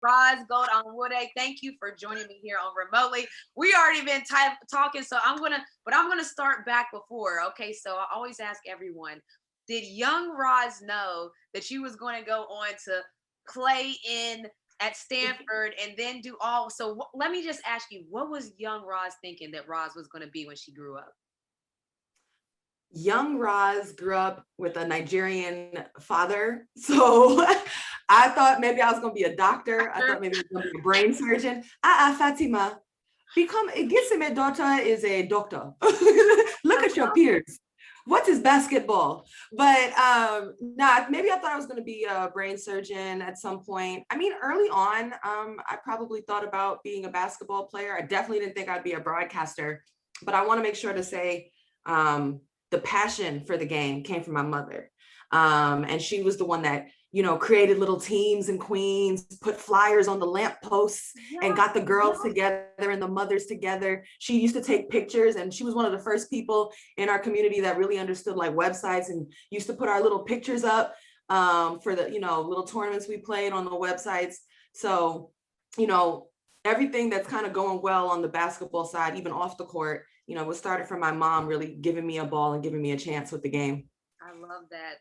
Gold-Onwude. Thank you for joining me here on Remotely. We already been talking, so I'm gonna start back before. Okay, so I always ask everyone, did young Roz know that you was going to go on to play in at Stanford and then do all? So let me just ask you, what was young Roz thinking that Roz was going to be when she grew up? Young Roz grew up with a Nigerian father. So I thought maybe I was going to be a doctor. I thought maybe I was going to be a brain surgeon. Fatima, Gisime daughter is a doctor. Look at your peers. What is basketball? But maybe I thought I was going to be a brain surgeon at some point. I mean, early on, I probably thought about being a basketball player. I definitely didn't think I'd be a broadcaster, but I want to make sure to say, the passion for the game came from my mother. And she was the one that, created little teams in Queens, put flyers on the lampposts and got the girls together and the mothers together. She used to take pictures, and she was one of the first people in our community that really understood like websites and used to put our little pictures up for the, little tournaments we played on the websites. So, everything that's kind of going well on the basketball side, even off the court, was started from my mom really giving me a ball and giving me a chance with the game. I love that.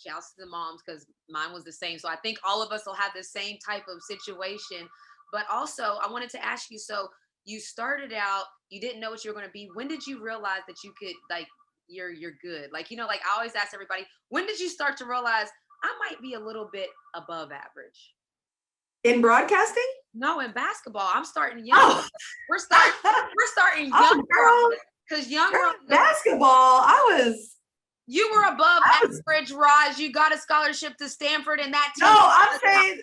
Shouts to the moms, because mine was the same. So I think all of us will have the same type of situation. But also, I wanted to ask you, so you started out, you didn't know what you were going to be. When did you realize that you could, like, you're good? Like, like I always ask everybody, when did you start to realize I might be a little bit above average? In broadcasting? No, in basketball. I'm starting young. Oh. We're starting young, because basketball. You were above average, Raj. You got a scholarship to Stanford, and that. No, I'm saying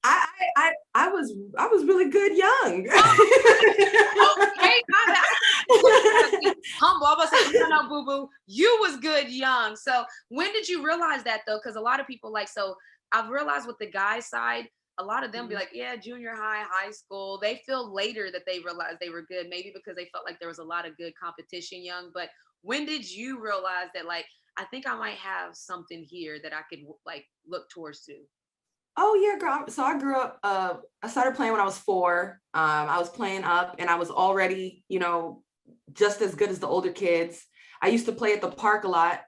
I was really good young. Okay, humble. I was saying, no, boo boo. You was good young. So when did you realize that though? Because a lot of people so I've realized with the guy side, a lot of them be like, yeah, junior high, high school. They feel later that they realized they were good, maybe because they felt like there was a lot of good competition young. But when did you realize that, like, I think I might have something here that I could like look towards to? Oh yeah, girl. So I grew up, I started playing when I was 4. I was playing up and I was already, just as good as the older kids. I used to play at the park a lot.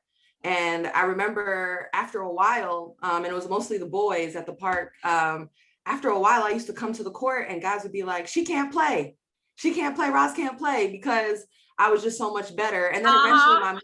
And I remember after a while, and it was mostly the boys at the park. After a while, I used to come to the court and guys would be like, she can't play. She can't play. Roz can't play, because I was just so much better. And then eventually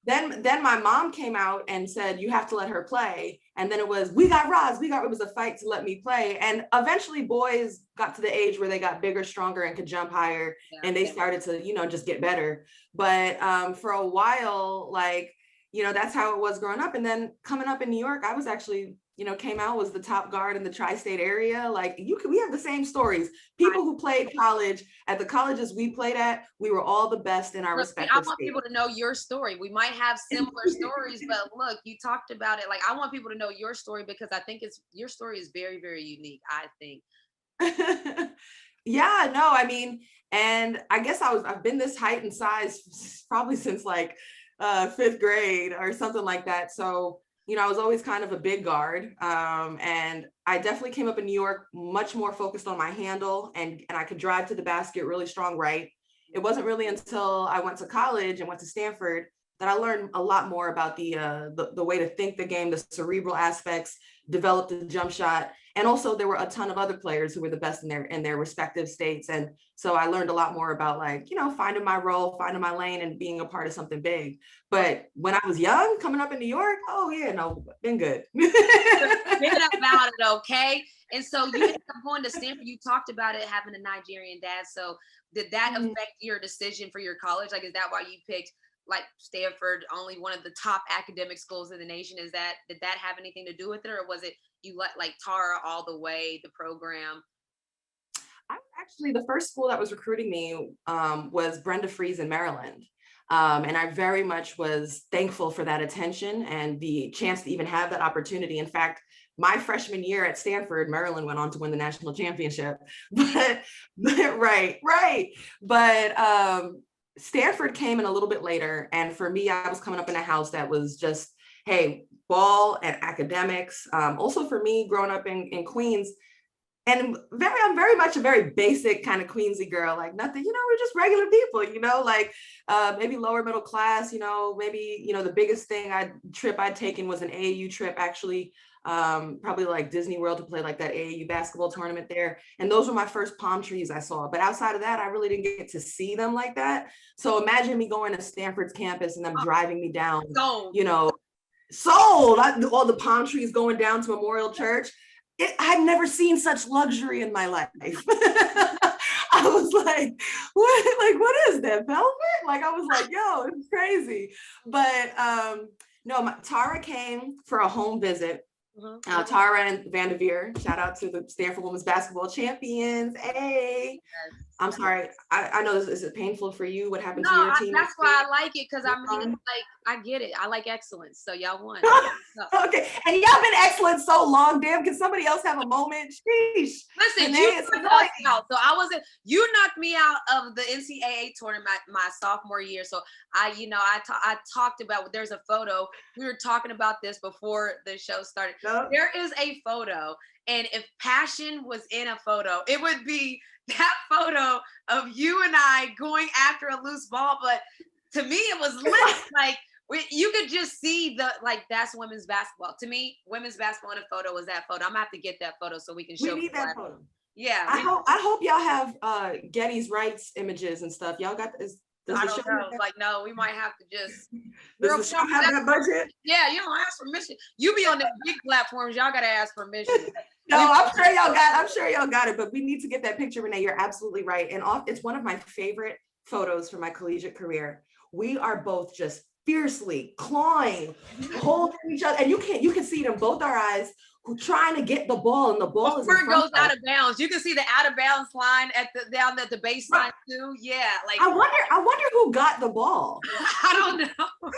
then my mom came out and said, you have to let her play. And then it was, we got Roz, it was a fight to let me play. And eventually boys got to the age where they got bigger, stronger, and could jump higher. And they started to, just get better. But for a while, that's how it was growing up. And then coming up in New York, I was actually, came out, was the top guard in the tri-state area. We have the same stories. People who played college at the colleges we played at, we were all the best in our respective states. I want people to know your story. We might have similar stories, but look, you talked about it. Like, I want people to know your story, because I think your story is very, very unique, I think. Yeah, no, I mean, and I guess I've been this height and size probably since 5th grade or something like that. So, I was always kind of a big guard. And I definitely came up in New York much more focused on my handle, and I could drive to the basket really strong right. It wasn't really until I went to college and went to Stanford that I learned a lot more about the way to think the game, the cerebral aspects, develop the jump shot. And also there were a ton of other players who were the best in their respective states. And so I learned a lot more about finding my role, finding my lane, and being a part of something big. But when I was young, coming up in New York, oh yeah, no, been good. Been about it, okay? And so you ended up going to Stanford. You talked about it, having a Nigerian dad. So did that affect your decision for your college? Like, is that why you picked Stanford, only one of the top academic schools in the nation? Did that have anything to do with it, or was it you let Tara all the way, the program? Actually, the first school that was recruiting me was Brenda Freeze in Maryland. And I very much was thankful for that attention and the chance to even have that opportunity. In fact, my freshman year at Stanford, Maryland went on to win the national championship. But right. But Stanford came in a little bit later. And for me, I was coming up in a house that was just, hey, ball and academics. Also for me, growing up in Queens, and I'm very much a very basic kind of Queensy girl, like nothing, we're just regular people, like maybe lower middle class, maybe, the biggest trip I'd taken was an AAU trip, actually, probably like Disney World to play like that AAU basketball tournament there. And those were my first palm trees I saw. But outside of that, I really didn't get to see them like that. So imagine me going to Stanford's campus and them driving me down, sold all the palm trees going down to Memorial Church. I'd never seen such luxury in my life. I was like, what is that, velvet? Like, I was like, yo, it's crazy. But no, Tara came for a home visit. Tara and Vanderveer, shout out to the Stanford Women's Basketball Champions. Hey. Yes. I'm sorry. I know this is painful for you. What happened to your team? That's why I like it, because I mean, like, I get it. I like excellence. So y'all won. Okay. And y'all been excellent so long. Damn, can somebody else have a moment? Sheesh. Listen, you knocked out. So you knocked me out of the NCAA tournament my sophomore year. So I talked about, there's a photo. We were talking about this before the show started. Nope. There is a photo. And if passion was in a photo, it would be that photo of you and I going after a loose ball. But to me, it was lit. Like, you could just see that's women's basketball. To me, women's basketball in a photo was that photo. I'm gonna have to get that photo so we can show. We need that photo. Yeah. I hope y'all have Getty's rights images and stuff. Y'all got this. I don't know. Like, no, we might have to just. Does the show have that budget? Yeah, you don't ask permission. You be on the big platforms. Y'all gotta ask permission. No, I'm sure y'all got it, but we need to get that picture, Renee. You're absolutely right. And it's one of my favorite photos from my collegiate career. We are both just fiercely clawing, holding each other, and you can see it in both our eyes, who trying to get the ball, and the ball is before it goes out of bounds. You can see the out of bounds line down at the baseline too. Yeah, like I wonder who got the ball. I don't know.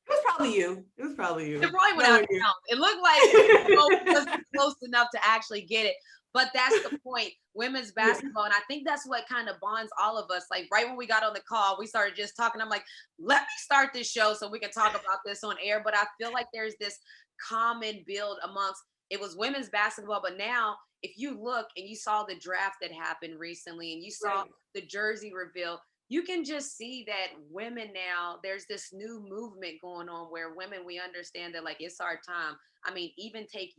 It was probably you. It probably went out of bounds. It looked like it was close enough to actually get it. But that's the point. Women's basketball. And I think that's what kind of bonds all of us. Like, right when we got on the call, we started just talking. I'm like, let me start this show so we can talk about this on air. But I feel like there's this common build amongst, it was women's basketball. But now, if you look and you saw the draft that happened recently and you saw the jersey reveal, you can just see that women now, there's this new movement going on where women, we understand that, like, it's our time. I mean, even take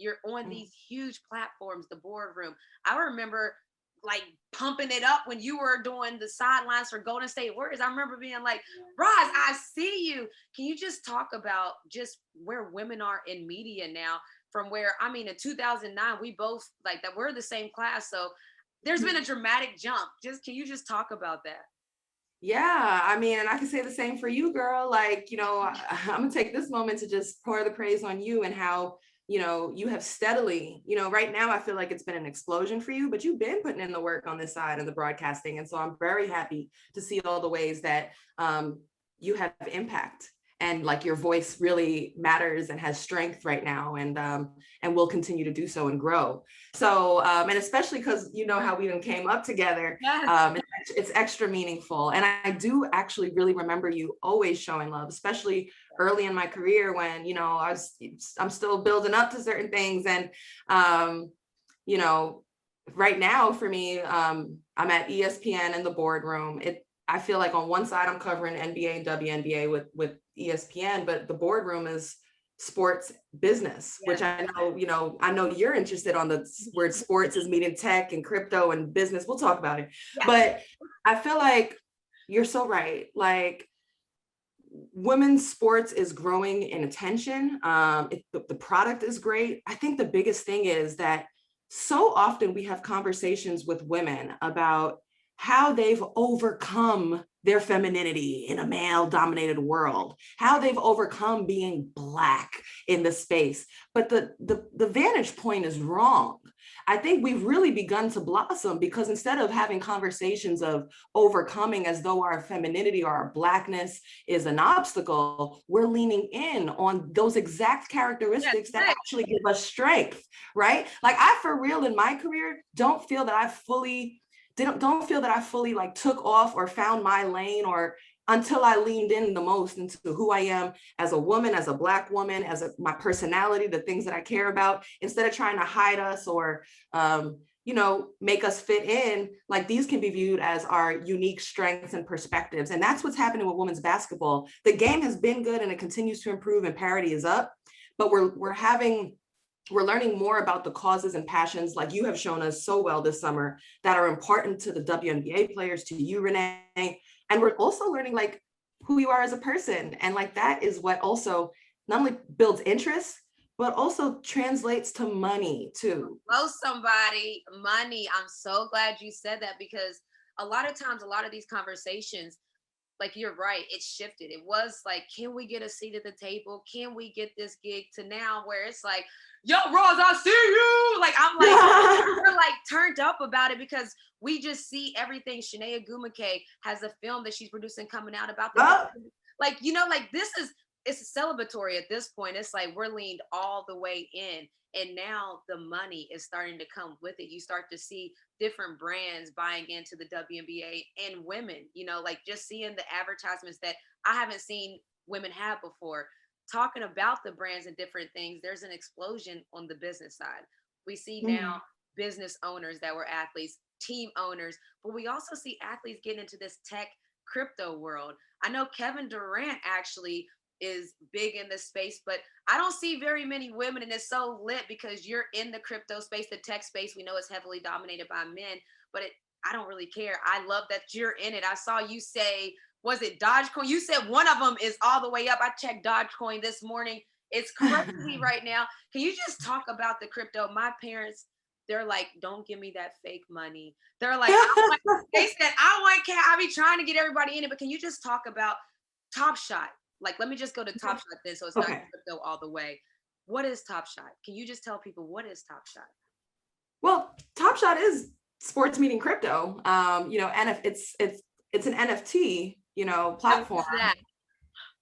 you're on these huge platforms, the boardroom. I remember like pumping it up when you were doing the sidelines for Golden State Warriors. I remember being like, Roz, I see you. Can you just talk about just where women are in media now, from where, I mean, in 2009, we both like that, we're the same class. So there's been a dramatic jump. Can you just talk about that? Yeah, I mean, and I can say the same for you, girl. Like, I'm gonna take this moment to just pour the praise on you and how, you have steadily, right now I feel like it's been an explosion for you, but you've been putting in the work on this side of the broadcasting. And so I'm very happy to see all the ways that you have impact, and like your voice really matters and has strength right now, and will continue to do so and grow. So, and especially because how we even came up together, it's extra meaningful. And I do actually really remember you always showing love, especially early in my career when, I'm still building up to certain things. And, right now for me, I'm at ESPN in the boardroom. I feel like on one side I'm covering NBA and WNBA with ESPN, but the boardroom is sports business, which I know you're interested on the word sports is meeting tech and crypto and business. We'll talk about it. Yeah. But I feel like you're so right. Like, women's sports is growing in attention. The product is great. I think the biggest thing is that so often we have conversations with women about how they've overcome their femininity in a male-dominated world, how they've overcome being Black in the space. But the vantage point is wrong. I think we've really begun to blossom because instead of having conversations of overcoming as though our femininity or our Blackness is an obstacle, we're leaning in on those exact characteristics that actually give us strength, right? Like, I, for real, in my career, don't feel that I fully like took off or found my lane or until I leaned in the most into who I am as a woman, as a Black woman, my personality, the things that I care about, instead of trying to hide us or, make us fit in. Like, these can be viewed as our unique strengths and perspectives. And that's what's happening with women's basketball. The game has been good and it continues to improve and parity is up, but we're learning more about the causes and passions, like you have shown us so well this summer, that are important to the WNBA players, to you, Renee. And we're also learning like who you are as a person. And like, that is what also not only builds interest, but also translates to money too. Oh, somebody, money. I'm so glad you said that, because a lot of times, a lot of these conversations, like, you're right, it shifted. It was like, can we get a seat at the table? Can we get this gig? To now where it's like, yo, Roz, I see you. Like, I'm like, we're like turned up about it, because we just see everything. Shanae Agumake has a film that she's producing coming out about the like, like, it's celebratory at this point. It's like we're leaned all the way in. And now the money is starting to come with it. You start to see different brands buying into the WNBA, and women, like, just seeing the advertisements that I haven't seen women have before, talking about the brands and different things. There's an explosion on the business side. We see now business owners that were athletes, team owners, but we also see athletes getting into this tech crypto world. I know Kevin Durant actually is big in this space, but I don't see very many women, and it's so lit because you're in the crypto space, the tech space. We know it's heavily dominated by men, but I don't really care. I love that you're in it. I saw you say, was it Dogecoin? You said one of them is all the way up. I checked Dogecoin this morning. It's crazy right now. Can you just talk about the crypto? My parents, they're like, don't give me that fake money. They're like, they said, I want cash. I be trying to get everybody in it, but can you just talk about Top Shot? Like, let me just go to Top Shot then, so it's not crypto all the way. What is Top Shot? Can you just tell people what is Top Shot? Well, Top Shot is sports meeting crypto. It's an NFT, platform.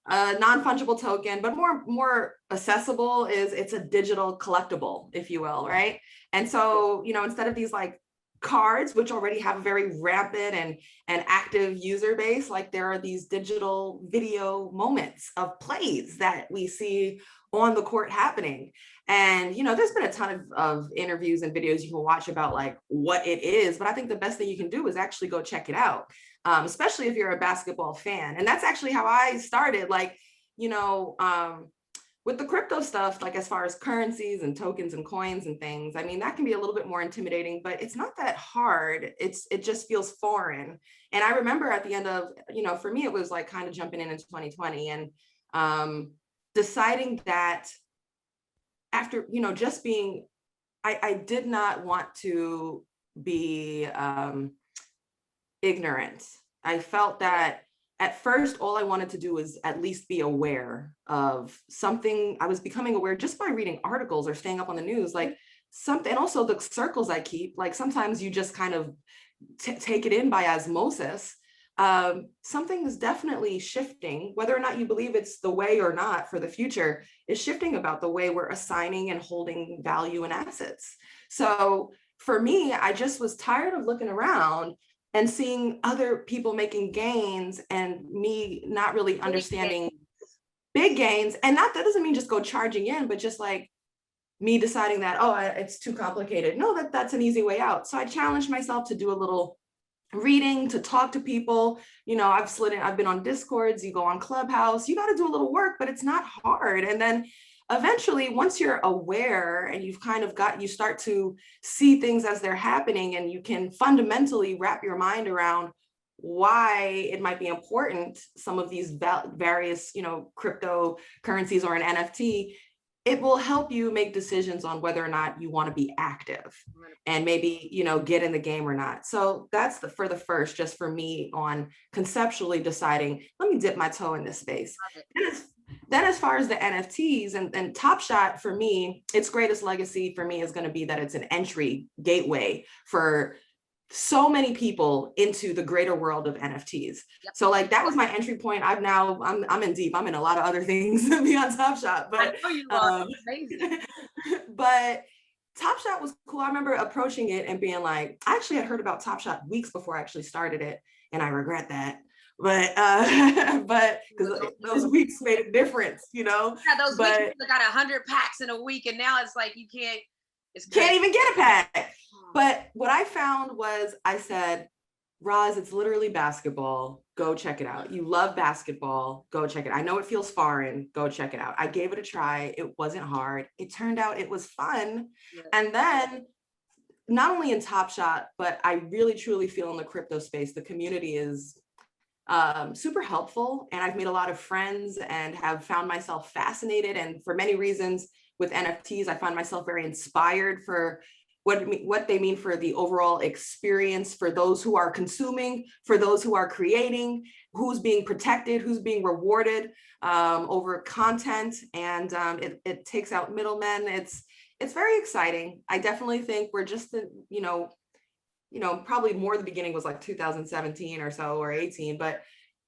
A non-fungible token, but more accessible is it's a digital collectible, if you will, right? And so, instead of these like cards, which already have a very rampant and active user base, like, there are these digital video moments of plays that we see on the court happening. And, there's been a ton of interviews and videos you can watch about like what it is, but I think the best thing you can do is actually go check it out. Especially if you're a basketball fan. And that's actually how I started, like, with the crypto stuff, like as far as currencies and tokens and coins and things. I mean, that can be a little bit more intimidating, but it's not that hard. It just feels foreign. And I remember at the end of, for me, it was like kind of jumping in 2020 and deciding that after, just being, I did not want to be ignorant. I felt that at first, all I wanted to do was at least be aware of something. I was becoming aware just by reading articles or staying up on the news, like something, and also the circles I keep, like sometimes you just kind of take it in by osmosis. Something is definitely shifting, whether or not you believe it's the way or not for the future, is shifting about the way we're assigning and holding value and assets. So for me, I just was tired of looking around and seeing other people making gains and me not really understanding big gains. And that doesn't mean just go charging in, but just like me deciding that, it's too complicated. No, that's an easy way out. So I challenged myself to do a little reading, to talk to people. I've been on Discords, you go on Clubhouse, you got to do a little work, but it's not hard. And then eventually, once you're aware and you start to see things as they're happening, and you can fundamentally wrap your mind around why it might be important, some of these various, cryptocurrencies or an NFT, it will help you make decisions on whether or not you want to be active and maybe, get in the game or not. So that's for the first, just for me, on conceptually deciding, let me dip my toe in this space. Then as far as the NFTs and Top Shot, for me, its greatest legacy for me is going to be that it's an entry gateway for so many people into the greater world of NFTs. Yep. So like, that was my entry point. I'm in deep. I'm in a lot of other things beyond Top Shot, but I know you are. Amazing. But Top Shot was cool. I remember approaching it and being like, I actually had heard about Top Shot weeks before I actually started it, and I regret that. but because those weeks made a difference, you know. Yeah, those but weeks got 100 packs in a week, and now it's like you can't. It's can't even get a pack. Oh. But what I found was, I said, Roz, it's literally basketball. Go check it out. You love basketball. Go check it. I know it feels foreign. Go check it out. I gave it a try. It wasn't hard. It turned out it was fun. Yeah. And then not only in Top Shot, but I really truly feel in the crypto space, the community is super helpful. And I've made a lot of friends and have found myself fascinated. And for many reasons with NFTs, I find myself very inspired for what they mean for the overall experience, for those who are consuming, for those who are creating, who's being protected, who's being rewarded over content, and it takes out middlemen. It's very exciting. I definitely think we're just probably more the beginning was like 2017 or so, or 18, but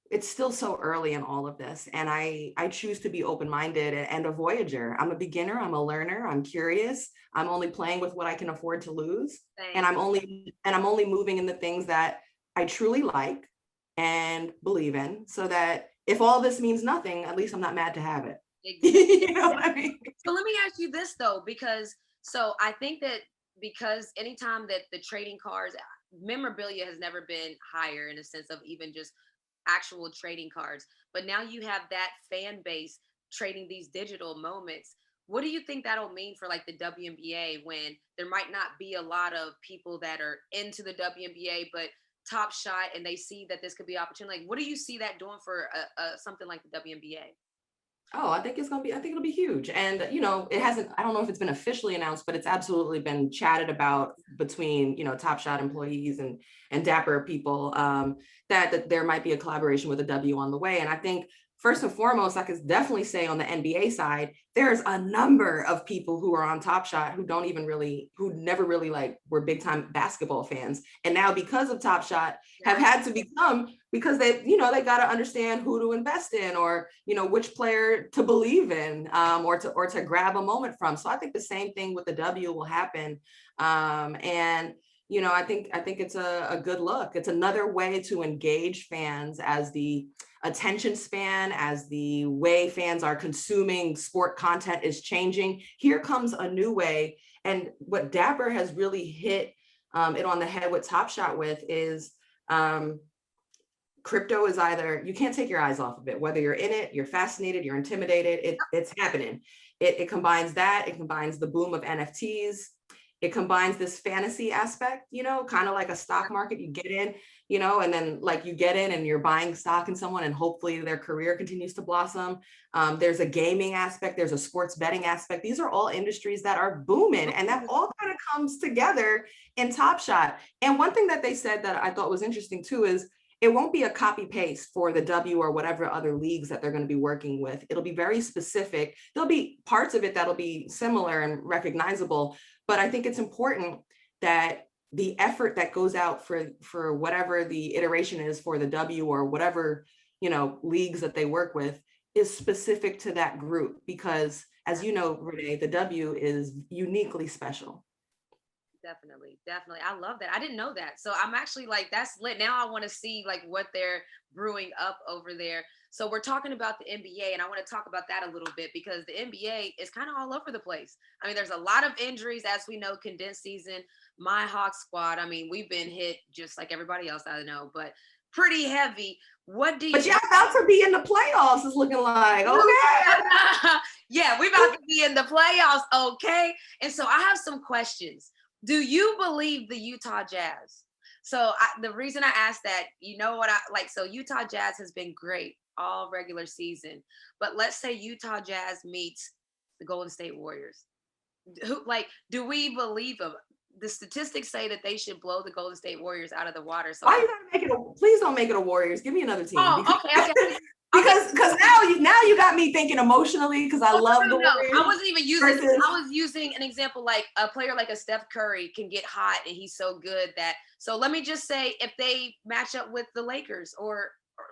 it's still so early in all of this. And I choose to be open-minded and a voyager. I'm a beginner, I'm a learner, I'm curious. I'm only playing with what I can afford to lose. Thanks. And I'm only moving in the things that I truly like and believe in, so that if all this means nothing, at least I'm not mad to have it. Exactly. You know what I mean? So let me ask you this though, because I think that because anytime that the trading cards, memorabilia has never been higher in a sense of even just actual trading cards, but now you have that fan base trading these digital moments. What do you think that'll mean for like the WNBA, when there might not be a lot of people that are into the WNBA, but Top Shot, and they see that this could be opportunity? Like, what do you see that doing for something like the WNBA? Oh, I think it'll be huge. And, it hasn't, I don't know if it's been officially announced, but it's absolutely been chatted about between, Top Shot employees and Dapper people, that there might be a collaboration with a W on the way. And I think first and foremost, I could definitely say on the NBA side, there's a number of people who are on Top Shot who never really like were big time basketball fans. And now because of Top Shot have had to become, because they got to understand who to invest in, or, which player to believe in, or to grab a moment from. So I think the same thing with the W will happen. And I think it's a good look. It's another way to engage fans as the attention span, as the way fans are consuming sport content is changing. Here comes a new way. And what Dapper has really hit it on the head with Top Shot with is crypto is either, you can't take your eyes off of it, whether you're in it, you're fascinated, you're intimidated, it's happening. It combines that, it combines the boom of NFTs. It combines this fantasy aspect, kind of like a stock market. You get in, and then like you get in and you're buying stock in someone, and hopefully their career continues to blossom. There's a gaming aspect. There's a sports betting aspect. These are all industries that are booming, and that all kind of comes together in Top Shot. And one thing that they said that I thought was interesting too is it won't be a copy paste for the W or whatever other leagues that they're going to be working with. It'll be very specific. There'll be parts of it that'll be similar and recognizable. But I think it's important that the effort that goes out for whatever the iteration is for the W or whatever, leagues that they work with is specific to that group, because as you know, Renee, the W is uniquely special. Definitely. I love that. I didn't know that. So I'm actually like, that's lit. Now I want to see like what they're brewing up over there. So we're talking about the NBA, and I want to talk about that a little bit, because the NBA is kind of all over the place. I mean, there's a lot of injuries, as we know, condensed season. My Hawks squad, I mean, we've been hit just like everybody else, I know, but pretty heavy. What do you? But y'all about to be in the playoffs, is looking like, okay. Yeah, we about to be in the playoffs, okay. And so I have some questions. Do you believe the Utah Jazz? So the reason I asked that, what I like, so Utah Jazz has been great all regular season, but let's say Utah Jazz meets the Golden State Warriors. Do we believe them? The statistics say that they should blow the Golden State Warriors out of the water. So why you gotta make it? Please don't make it a Warriors. Give me another team. Oh, okay. Because now you got me thinking emotionally, because I love the Warriors. I wasn't even using I was using an example, like a player like a Steph Curry can get hot and he's so good that, so let me just say, if they match up with the Lakers, or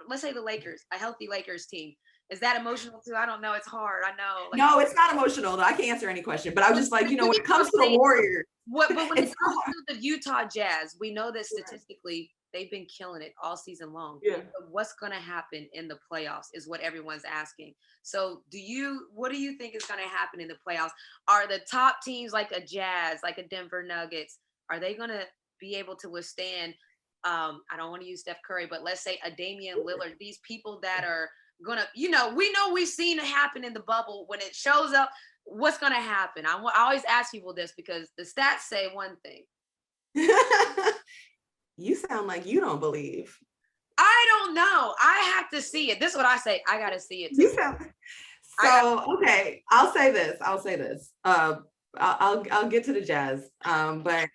let's say the Lakers, a healthy Lakers team, is that emotional too? I don't know. It's hard. I know. No, it's not emotional though. I can't answer any question, but I was just like, when it comes to the Warriors. But when it comes to the Utah Jazz, we know that statistically they've been killing it all season long. Yeah. But what's going to happen in the playoffs is what everyone's asking. So what do you think is going to happen in the playoffs? Are the top teams like a Jazz, like a Denver Nuggets, are they going to be able to withstand, I don't want to use Steph Curry, but let's say a Damian Lillard, these people that are going to, we know we've seen it happen in the bubble when it shows up, what's going to happen? I always ask people this because the stats say one thing. You sound like you don't believe. I don't know. I have to see it. This is what I say. I got to see it too. Okay. I'll say this. I'll get to the Jazz. But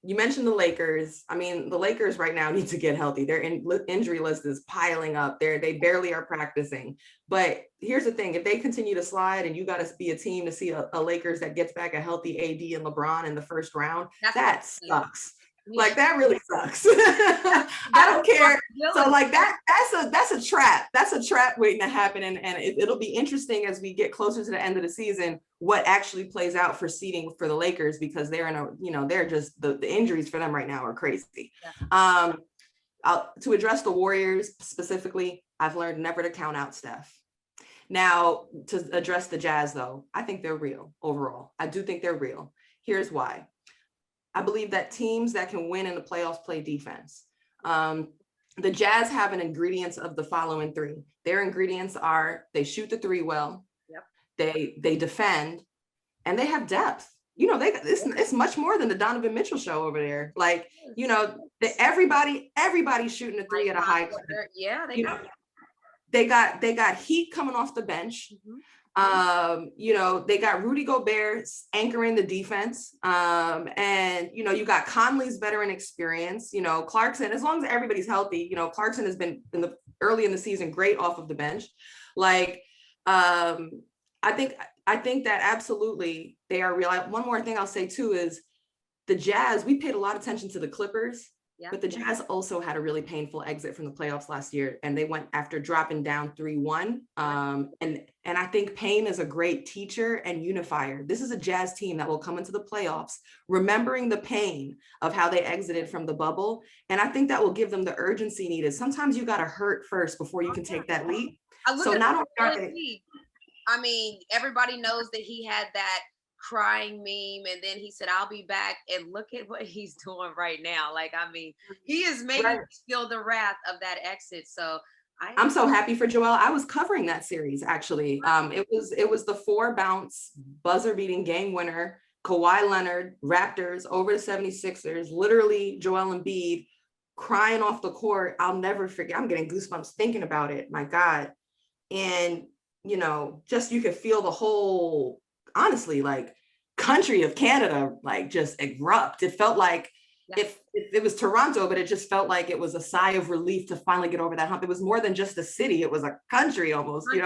you mentioned the Lakers. I mean, the Lakers right now need to get healthy. Their injury list is piling up. They barely are practicing. But here's the thing: if they continue to slide, and you got to be a team to see a Lakers that gets back a healthy AD and LeBron in the first round, that sucks. Like that really sucks. I don't care. So like that's a trap. That's a trap waiting to happen. And it'll be interesting as we get closer to the end of the season, what actually plays out for seeding for the Lakers, because they're they're just the injuries for them right now are crazy. Yeah. To address the Warriors specifically, I've learned never to count out Steph. Now, to address the Jazz though, I think they're real overall. I do think they're real. Here's why. I believe that teams that can win in the playoffs play defense. The Jazz have an ingredients of the following three. Their ingredients are they shoot the three well, they defend, and they have depth. It's much more than the Donovan Mitchell show over there. Like, everybody's shooting the three at a high clip. Yeah, they got heat coming off the bench. Mm-hmm. They got Rudy Gobert anchoring the defense. And you got Conley's veteran experience, Clarkson, as long as everybody's healthy, Clarkson has been early in the season, great off of the bench. Like, I think that absolutely they are real. One more thing I'll say too is the Jazz, we paid a lot of attention to the Clippers. Yeah. But the Jazz also had a really painful exit from the playoffs last year, and they went after dropping down 3-1. And I think pain is a great teacher and unifier. This is a Jazz team that will come into the playoffs remembering the pain of how they exited from the bubble, and I think that will give them the urgency needed. Sometimes you got to hurt first before you can take that leap. So not only are they, I mean, everybody knows that he had that crying meme, and then he said, I'll be back, and look at what he's doing right now. Like, I mean, he is making me feel the wrath of that exit. So I'm so happy for Joel. I was covering that series actually. It was the 4-bounce buzzer beating game winner, Kawhi Leonard, Raptors over the 76ers, literally Joel Embiid crying off the court. I'll never forget. I'm getting goosebumps thinking about it. My God. And just you could feel the whole, honestly, like country of Canada, like just erupt. It felt like if it was Toronto, but it just felt like it was a sigh of relief to finally get over that hump. It was more than just a city. It was a country almost, and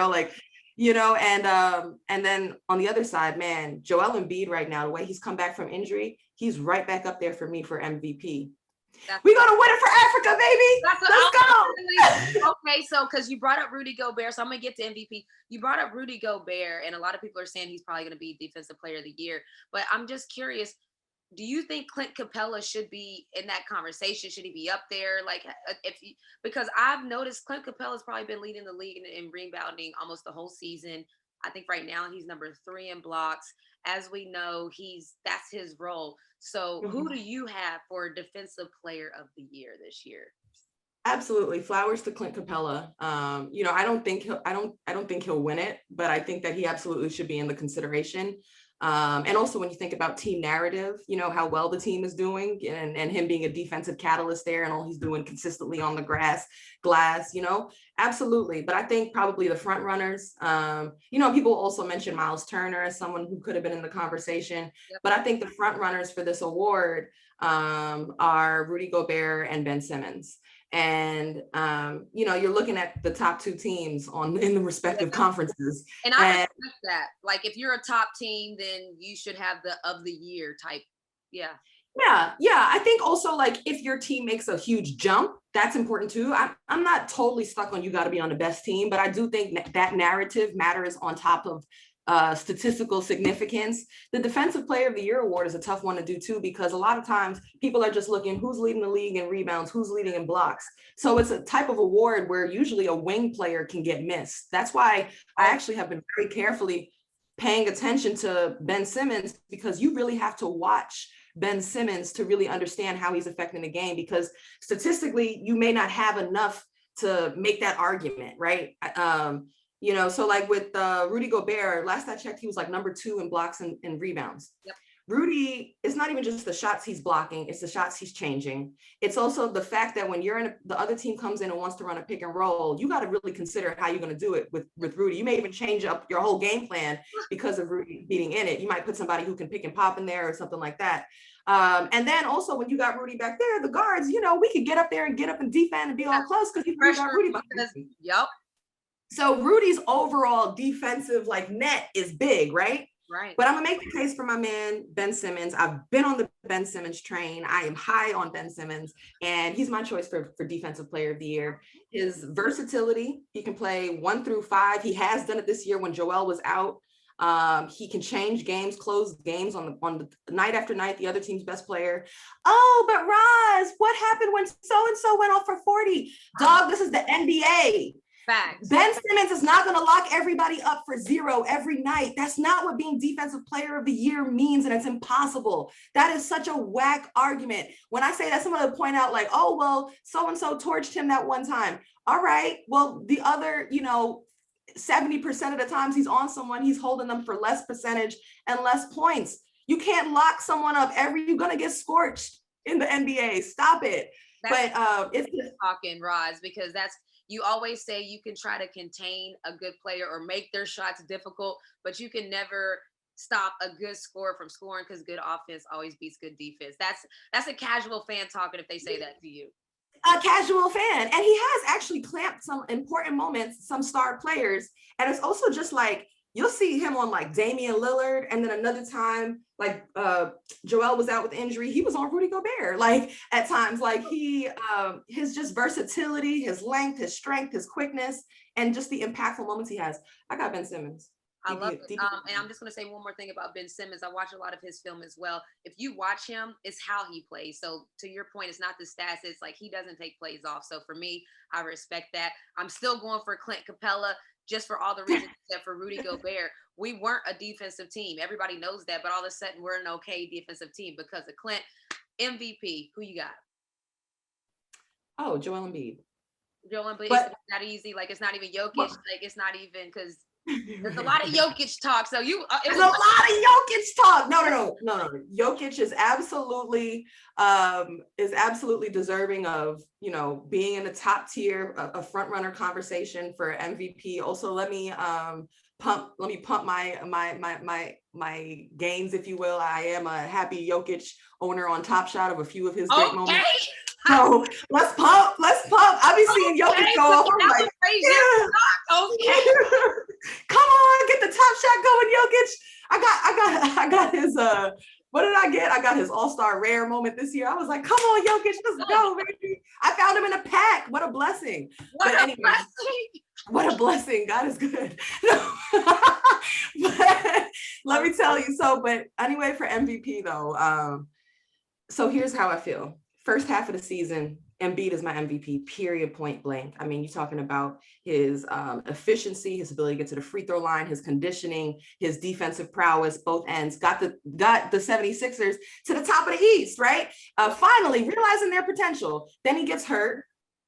then on the other side, man, Joel Embiid right now, the way he's come back from injury, he's right back up there for me for MVP. We're going to win it for Africa, baby. Let's go. Okay, so because you brought up Rudy Gobert, so I'm going to get to MVP. You brought up Rudy Gobert, and a lot of people are saying he's probably going to be Defensive Player of the Year. But I'm just curious, do you think Clint Capella should be in that conversation? Should he be up there? Like, because I've noticed Clint Capella's probably been leading the league in rebounding almost the whole season. I think right now he's number 3 in blocks. As we know, that's his role. So who do you have for Defensive Player of the Year this year? Absolutely. Flowers to Clint Capella. I don't think he'll win it, but I think that he absolutely should be in the consideration. And also when you think about team narrative, how well the team is doing and him being a defensive catalyst there and all he's doing consistently on the glass, absolutely. But I think probably the front runners, people also mention Miles Turner as someone who could have been in the conversation, but I think the front runners for this award are Rudy Gobert and Ben Simmons. And you're looking at the top 2 teams in the respective conferences. And I respect that. Like, if you're a top team, then you should have the of the year type. Yeah. I think also, like, if your team makes a huge jump, that's important too. I'm not totally stuck on you got to be on the best team, but I do think that narrative matters on top of statistical significance. The Defensive Player of the Year award is a tough one to do too, because a lot of times people are just looking who's leading the league in rebounds, who's leading in blocks. So it's a type of award where usually a wing player can get missed. That's why I actually have been very carefully paying attention to Ben Simmons, because you really have to watch Ben Simmons to really understand how he's affecting the game, because statistically you may not have enough to make that argument, right? You know, so like with Rudy Gobert, last I checked, he was like number 2 in blocks and rebounds. Yep. Rudy, it's not even just the shots he's blocking, it's the shots he's changing. It's also the fact that when you're the other team comes in and wants to run a pick and roll, you got to really consider how you're going to do it with Rudy. You may even change up your whole game plan because of Rudy being in it. You might put somebody who can pick and pop in there or something like that. And then also when you got Rudy back there, the guards, you know, we could get up there and defend and be all close because you got Rudy back there. Yep. So Rudy's overall defensive like net is big, right? Right. But I'm gonna make the case for my man, Ben Simmons. I've been on the Ben Simmons train. I am high on Ben Simmons, and he's my choice for Defensive Player of the Year. His versatility, he can play 1 through 5. He has done it this year when Joel was out. He can change games, close games on the night after night, the other team's best player. Oh, but Roz, what happened when so-and-so went off for 40? Dog, this is the NBA. Facts. Ben Simmons is not going to lock everybody up for 0 every night. That's not what being Defensive Player of the Year means, and it's impossible. That is such a whack argument. When I say that, someone will point out like, oh, well, so-and-so torched him that one time. All right, well, the other, 70% of the times he's on someone, he's holding them for less percentage and less points. You can't lock someone up you're going to get scorched in the NBA. Stop it. It's just talking, Roz, because you always say you can try to contain a good player or make their shots difficult, but you can never stop a good scorer from scoring, because good offense always beats good defense. That's a casual fan talking if they say that to you. A casual fan. And he has actually clamped some important moments, some star players. And it's also just like, you'll see him on like Damian Lillard. And then another time, like Joel was out with injury, he was on Rudy Gobert. Like at times, like his just versatility, his length, his strength, his quickness, and just the impactful moments he has. I got Ben Simmons. I love it. And I'm just going to say one more thing about Ben Simmons. I watch a lot of his film as well. If you watch him, it's how he plays. So to your point, it's not the stats. It's like he doesn't take plays off. So for me, I respect that. I'm still going for Clint Capella, just for all the reasons except for Rudy Gobert. We weren't a defensive team. Everybody knows that. But all of a sudden, we're an okay defensive team because of Clint. MVP, who you got? Oh, Joel Embiid. Joel Embiid. It's not easy. Like, it's not even Jokic. Like, it's not even because there's a lot of Jokic talk. So there's a lot of Jokic talk. No. Jokic is absolutely deserving of, being in the top tier, a front runner conversation for MVP. Also, let me pump my gains, if you will. I am a happy Jokic owner on Top Shot of a few of his great moments. So let's pump. I'll be seeing Jokic go off. I'm like, yeah. Okay. Come on, get the Top Shot going, Jokic. I got his what did I get? I got his All-Star Rare moment this year. I was like, come on, Jokic, let's go, baby. I found him in a pack. What a blessing. Blessing. What a blessing. God is good. But let me tell you. But anyway, for MVP though, so here's how I feel. First half of the season, Embiid is my MVP, period, point blank. I mean, you're talking about his efficiency, his ability to get to the free throw line, his conditioning, his defensive prowess, both ends, got the 76ers to the top of the East, right? Finally realizing their potential. Then he gets hurt.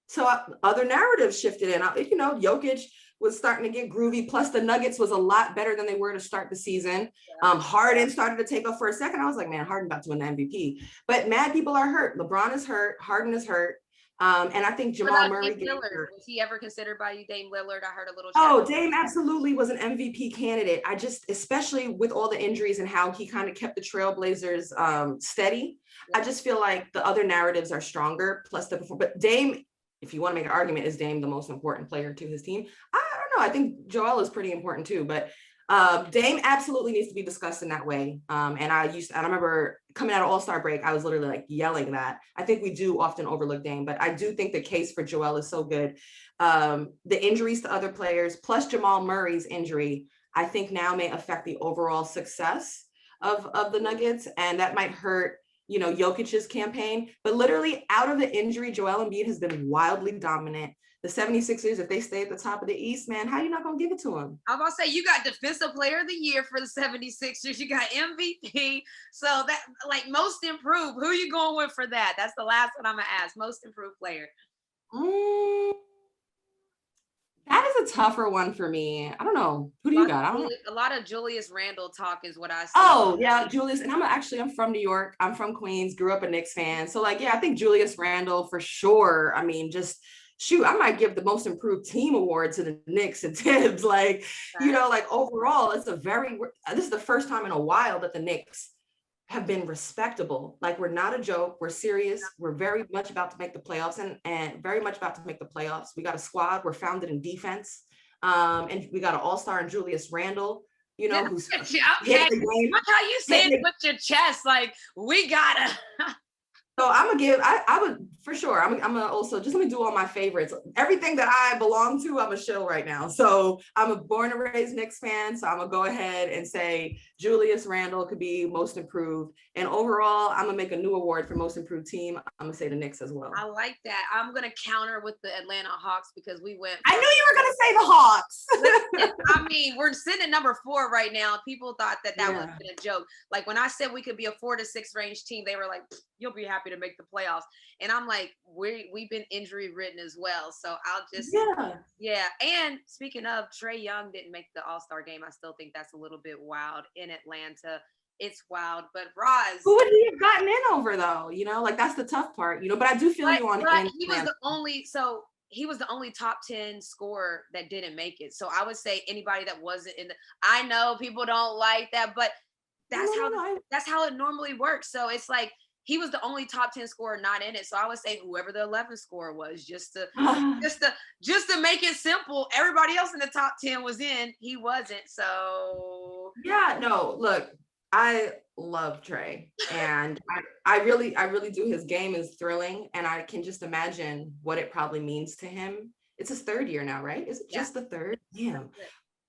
So other narratives shifted in. Jokic was starting to get groovy. Plus the Nuggets was a lot better than they were to start the season. Harden started to take off for a second. I was like, man, Harden about to win the MVP. But mad people are hurt. LeBron is hurt. Harden is hurt. And I think Jamal Murray. Was he ever considered by you, Dame Lillard? I heard a little. Oh, Dame absolutely was an MVP candidate. Especially with all the injuries and how he kind of kept the Trailblazers steady. Yeah. I just feel like the other narratives are stronger. Plus but Dame, if you want to make an argument, is Dame the most important player to his team? I don't know. I think Joel is pretty important too, but Dame absolutely needs to be discussed in that way. And I remember coming out of All-Star break, I was literally like yelling that. I think we do often overlook Dame, but I do think the case for Joel is so good. The injuries to other players, plus Jamal Murray's injury, I think now may affect the overall success of the Nuggets, and that might hurt, you know, Jokic's campaign. But literally out of the injury, Joel Embiid has been wildly dominant. The 76ers, if they stay at the top of the East, man, how you not gonna give it to them? I'm about to say, you got Defensive Player of the Year for the 76ers. You got MVP. So that, like, most improved. Who are you going with for that? That's the last one I'm gonna ask. Most improved player. That is a tougher one for me. I don't know. Who do you got? I don't know. A lot of Julius Randle talk is what I see. Oh, yeah, Julius. And I'm from New York. I'm from Queens, grew up a Knicks fan. So, like, yeah, I think Julius Randle for sure. I mean, just shoot, I might give the most improved team award to the Knicks and Tibbs. Like, you know, like overall, this is the first time in a while that the Knicks have been respectable. Like, we're not a joke. We're serious. We're very much about to make the playoffs and very much about to make the playoffs. We got a squad. We're founded in defense. And we got an all-star in Julius Randle, you know, who's okay. Look how you say it with your chest. Like, we gotta. So I'm gonna give, I would for sure. I'm gonna also just let me do all my favorites. Everything that I belong to, I'm a shill right now. So I'm a born and raised Knicks fan. So I'm gonna go ahead and say Julius Randle could be most improved. And overall, I'm gonna make a new award for most improved team. I'm gonna say the Knicks as well. I like that. I'm gonna counter with the Atlanta Hawks because we went. I knew you were gonna say the Hawks. Listen, I mean, we're sitting at number 4 right now. People thought that was a joke. Like, when I said we could be a 4 to 6 range team, they were like, you'll be happy to make the playoffs. And I'm like, we've been injury ridden as well. So I'll just, yeah. And speaking of, Trae Young didn't make the All-Star game. I still think that's a little bit wild in Atlanta. It's wild. But Roz, who would he have gotten in over though? You know, like, that's the tough part, you know, but I do feel you on him. He was the only top 10 scorer that didn't make it. So I would say anybody that wasn't in I know people don't like that, but that's how it normally works. So it's like, he was the only top 10 scorer not in it. So I would say whoever the 11th scorer was, just to make it simple. Everybody else in the top 10 was in. He wasn't. So yeah, no, look, I love Trae, and I really do. His game is thrilling, and I can just imagine what it probably means to him. It's his 3rd year now, right? Is it just the 3rd? Yeah.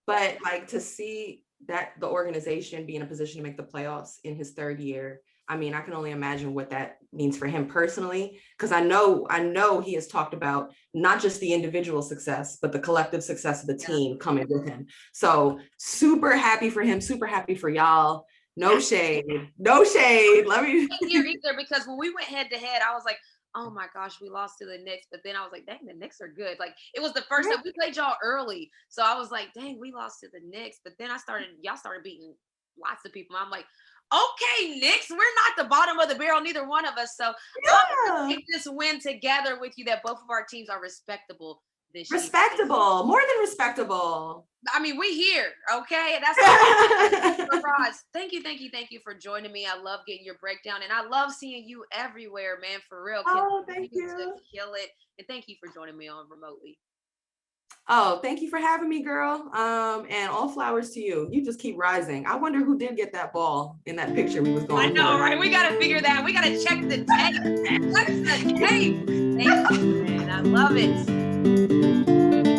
But like, to see that the organization be in a position to make the playoffs in his 3rd year, I mean, I can only imagine what that means for him personally, because I know he has talked about not just the individual success, but the collective success of the team coming with him. So super happy for him, super happy for y'all. No shade. Let me here either, because when we went head to head, I was like, oh my gosh, we lost to the Knicks. But then I was like, dang, the Knicks are good. Like, it was the first time we played y'all early. So I was like, dang, we lost to the Knicks. But then y'all started beating lots of people. I'm like, okay, Knicks, we're not the bottom of the barrel, neither one of us. So I'm gonna take this win together with you that both of our teams are respectable this year. Respectable, more than respectable. I mean, we here, okay? That's Roz. Thank you for joining me. I love getting your breakdown, and I love seeing you everywhere, man, for real. Thank you. To kill it, and thank you for joining me on remotely. Oh, thank you for having me, girl. And all flowers to you. You just keep rising. I wonder who did get that ball in that picture we was going. I know, right? We gotta figure that. We gotta check the tape. What's the tape? Thank you, man. I love it.